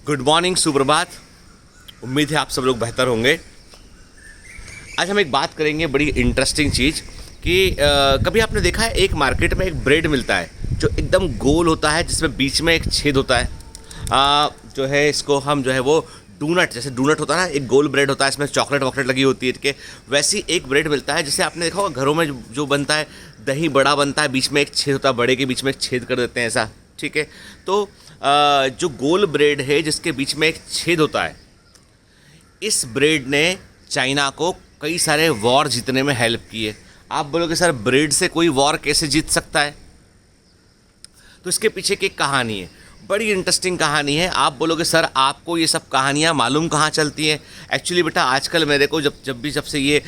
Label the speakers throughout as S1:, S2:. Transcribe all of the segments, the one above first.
S1: Good morning, सुप्रभात। उम्मीद है आप सब लोग बेहतर होंगे। आज हम एक बात करेंगे बड़ी इंटरेस्टिंग चीज़ कि कभी आपने देखा है एक मार्केट में एक ब्रेड मिलता है जो एकदम गोल होता है, जिसमें बीच में एक छेद होता है। जो है इसको हम जो है वो डोनट, जैसे डोनट होता है ना, एक गोल ब्रेड होता है, इसमें चॉकलेट वॉकलेट लगी होती है कि वैसी एक ब्रेड मिलता है जिसे आपने देखा होगा घरों में जो बनता है, दही बड़ा बनता है, बीच में एक छेद होता है, बड़े के बीच में एक छेद कर देते हैं ऐसा, ठीक है। तो जो गोल ब्रेड है जिसके बीच में एक छेद होता है, इस ब्रेड ने चाइना को कई सारे वॉर जीतने में हेल्प की है। आप बोलोगे सर ब्रेड से कोई वॉर कैसे जीत सकता है? तो इसके पीछे की एक कहानी है, बड़ी इंटरेस्टिंग कहानी है। आप बोलोगे सर आपको ये सब कहानियाँ मालूम कहाँ चलती हैं? एक्चुअली बेटा आजकल मेरे को जब से ये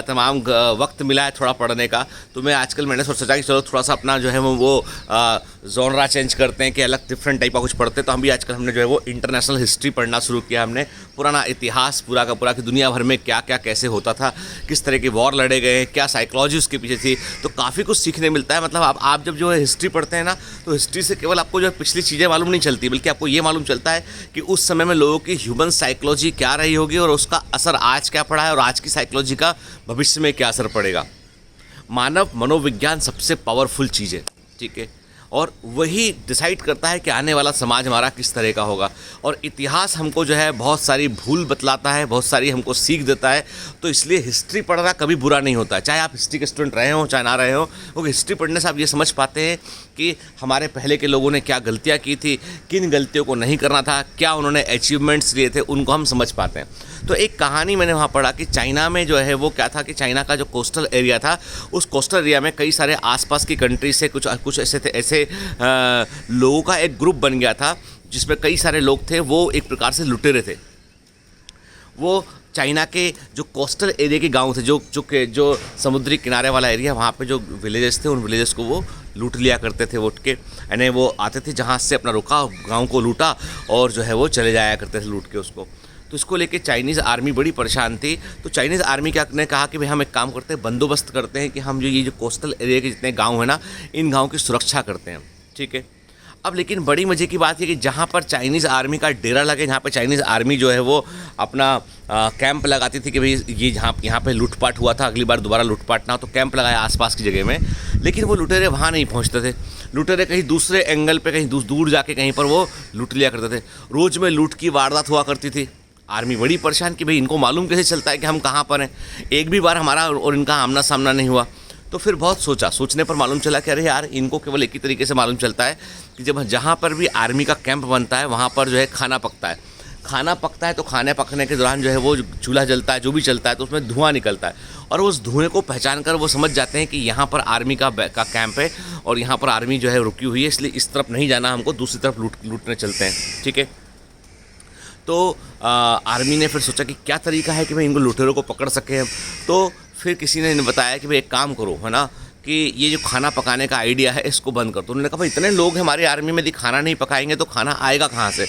S1: तमाम वक्त मिला है थोड़ा पढ़ने का, तो मैं आजकल मैंने सोचा कि चलो थोड़ा सा अपना जो है वो जॉनरा चेंज करते हैं कि अलग डिफरेंट टाइप का कुछ पढ़ते हैं। तो हम भी आजकल हमने जो है वो इंटरनेशनल हिस्ट्री पढ़ना शुरू किया। हमने पुराना इतिहास पूरा का पूरा कि दुनिया भर में क्या क्या कैसे होता था, किस तरह के वॉर लड़े गए, क्या साइकोलॉजी उसके पीछे थी। तो काफ़ी कुछ सीखने मिलता है। मतलब आप जब जो है हिस्ट्री पढ़ते हैं ना, तो हिस्ट्री से केवल आपको जो है पिछली चीज़ें मालूम नहीं चलती, बल्कि आपको ये मालूम चलता है कि उस समय में लोगों की ह्यूमन साइकोलॉजी क्या रही होगी और उसका असर आज क्या पड़ा है और आज की साइकोलॉजी का भविष्य में क्या असर पड़ेगा। मानव मनोविज्ञान सबसे पावरफुल चीज़ है, ठीक है, और वही डिसाइड करता है कि आने वाला समाज हमारा किस तरह का होगा। और इतिहास हमको जो है बहुत सारी भूल बतलाता है, बहुत सारी हमको सीख देता है। तो इसलिए हिस्ट्री पढ़ना कभी बुरा नहीं होता, चाहे आप हिस्ट्री के स्टूडेंट रहे हो चाहे ना रहे हो, क्योंकि हिस्ट्री पढ़ने से आप ये समझ पाते हैं कि हमारे पहले के लोगों ने क्या गलतियाँ की थी, किन गलतियों को नहीं करना था, क्या उन्होंने अचीवमेंट्स लिए थे, उनको हम समझ पाते हैं। तो एक कहानी मैंने वहाँ पढ़ा कि चाइना में जो है वो क्या था कि चाइना का जो कोस्टल एरिया था, उस कोस्टल एरिया में कई सारे आसपास की कंट्री से कुछ ऐसे लोगों का एक ग्रुप बन गया था, जिसमें कई सारे लोग थे। वो एक प्रकार से लुटेरे थे। वो चाइना के जो कोस्टल एरिया के गांव थे, जो समुद्री किनारे वाला एरिया, वहाँ पे जो विलेजेस थे, उन विलेजेस को वो लूट लिया करते थे। उठ के यानी वो आते थे जहाँ से अपना रुका, गांव को लूटा और जो है वो चले जाया करते थे लूट के उसको। तो इसको लेके चाइनीज़ आर्मी बड़ी परेशान थी। तो चाइनीज़ आर्मी क्या ने कहा कि भाई हम एक काम करते हैं, बंदोबस्त करते हैं कि हम जो कोस्टल एरिया के जितने गांव हैं ना, इन गांव की सुरक्षा करते हैं, ठीक है। अब लेकिन बड़ी मज़े की बात है कि जहाँ पर चाइनीज़ आर्मी का डेरा लगे, जहाँ पर चाइनीज़ आर्मी जो है वो अपना कैंप लगाती थी कि भाई ये यहाँ पे लूटपाट हुआ था, अगली बार दोबारा लूटपाट ना हो, तो कैंप लगाया आसपास की जगह में। लेकिन वो लुटेरे वहाँ नहीं पहुँचते थे। लुटेरे कहीं दूसरे एंगल पे, कहीं दूर जाके कहीं पर वो लूट लिया करते थे। रोज़ में लूट की वारदात हुआ करती थी। आर्मी बड़ी परेशान कि भाई इनको मालूम कैसे चलता है कि हम कहाँ पर हैं। एक भी बार हमारा और इनका आमना सामना नहीं हुआ। तो फिर बहुत सोचने पर मालूम चला कि अरे यार, इनको केवल एक ही तरीके से मालूम चलता है कि जब जहाँ पर भी आर्मी का कैंप बनता है वहाँ पर जो है खाना पकता है। खाना पकता है तो खाने पकने के दौरान जो है वो चूल्हा जलता है, जो भी चलता है, तो उसमें धुआं निकलता है। और उस धुएं को पहचान कर वो समझ जाते हैं कि यहाँ पर आर्मी का कैंप है और यहाँ पर आर्मी जो है रुकी हुई है, इसलिए इस तरफ नहीं जाना, हमको दूसरी तरफ लूटने चलते हैं, ठीक है। तो आर्मी ने फिर सोचा कि क्या तरीका है कि भाई इनको लुटेरों को पकड़ सकें। तो फिर किसी ने बताया कि भाई एक काम करो, है ना, कि ये जो खाना पकाने का आइडिया है इसको बंद कर दो। उन्होंने कहा भाई इतने लोग हैं हमारी आर्मी में, यदि खाना नहीं पकाएंगे तो खाना आएगा कहाँ से?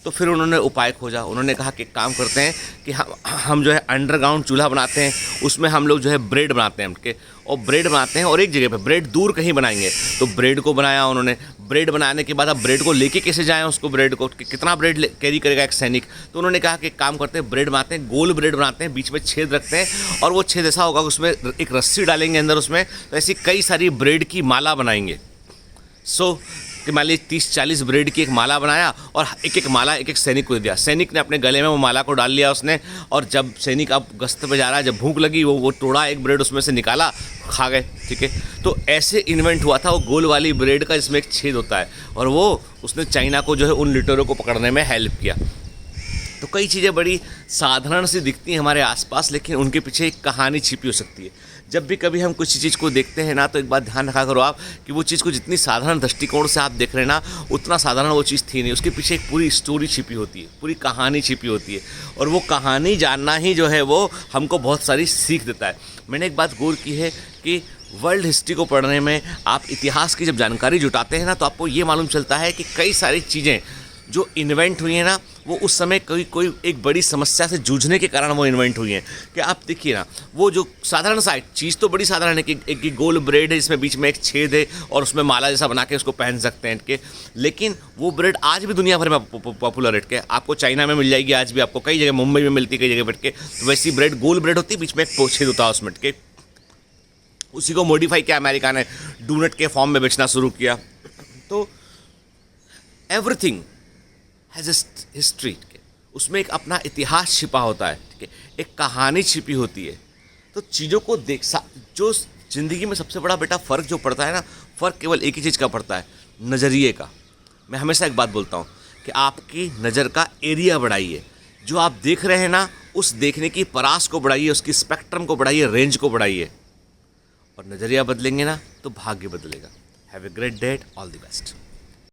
S1: तो फिर उन्होंने उपाय खोजा। उन्होंने कहा कि काम करते हैं कि हम जो है अंडरग्राउंड चूल्हा बनाते हैं, उसमें हम लोग जो है ब्रेड बनाते हैं के, और ब्रेड बनाते हैं और एक जगह पे ब्रेड दूर कहीं बनाएंगे। तो ब्रेड को बनाया उन्होंने। ब्रेड बनाने के बाद अब ब्रेड को लेके कैसे जाएं उसको, ब्रेड को कितना ब्रेड कैरी करेगा एक सैनिक। तो उन्होंने कहा कि काम करते हैं, ब्रेड बनाते हैं, गोल ब्रेड बनाते हैं, बीच में छेद रखते हैं और वो छेद ऐसा होगा उसमें एक रस्सी डालेंगे अंदर उसमें, तो ऐसी कई सारी ब्रेड की माला बनाएंगे। कि मान लीजिए 30-40 ब्रेड की एक माला बनाया और एक माला एक सैनिक को दे दिया। सैनिक ने अपने गले में वो माला को डाल लिया उसने, और जब सैनिक अब गश्त पे जा रहा है, जब भूख लगी वो तोड़ा एक ब्रेड उसमें से निकाला, खा गए, ठीक है। तो ऐसे इन्वेंट हुआ था वो गोल वाली ब्रेड का जिसमें एक छेद होता है, और वो उसने चाइना को जो है उन लुटेरों को पकड़ने में हेल्प किया। तो कई चीज़ें बड़ी साधारण सी दिखती हैं हमारे आसपास, लेकिन उनके पीछे एक कहानी छिपी हो सकती है। जब भी कभी हम कुछ चीज़ को देखते हैं ना, तो एक बात ध्यान रखा करो आप कि वो चीज़ को जितनी साधारण दृष्टिकोण से आप देख रहे हैं ना, उतना साधारण वो चीज़ थी नहीं। उसके पीछे एक पूरी स्टोरी छिपी होती है, पूरी कहानी छिपी होती है, और वो कहानी जानना ही जो है वो हमको बहुत सारी सीख देता है। मैंने एक बात गौर की है कि वर्ल्ड हिस्ट्री को पढ़ने में आप इतिहास की जब जानकारी जुटाते हैं ना, तो आपको ये मालूम चलता है कि कई सारी चीज़ें जो इन्वेंट हुई है ना, वो उस समय कोई एक बड़ी समस्या से जूझने के कारण वो इन्वेंट हुई हैं। कि आप देखिए ना, वो जो साधारण सा चीज़ तो बड़ी साधारण है कि एक गोल ब्रेड है जिसमें बीच में एक छेद है और उसमें माला जैसा बना के उसको पहन सकते हैं के, लेकिन वो ब्रेड आज भी दुनिया भर में पॉपुलर है के। आपको चाइना में मिल जाएगी, आज भी आपको कई जगह, मुंबई में मिलती है कई जगह बैठ के, तो वैसी ब्रेड गोल ब्रेड होती है, बीच में एक छेद होता है उसमें के। उसी को मॉडिफाई किया अमेरिका ने, डोनट के फॉर्म में बेचना शुरू किया। तो एवरीथिंग हैज़ ए हिस्ट्री, उसमें एक अपना इतिहास छिपा होता है, ठीक है, एक कहानी छिपी होती है। तो चीज़ों को जो ज़िंदगी में सबसे बड़ा बेटा फ़र्क जो पड़ता है ना, फ़र्क केवल एक ही चीज़ का पड़ता है, नज़रिए का। मैं हमेशा एक बात बोलता हूँ कि आपकी नज़र का एरिया बढ़ाइए, जो आप देख रहे हैं ना, उस देखने की परास को बढ़ाइए, उसकी स्पेक्ट्रम को बढ़ाइए, रेंज को बढ़ाइए, और नज़रिया बदलेंगे ना तो भाग्य बदलेगा। Have a great day, all the best.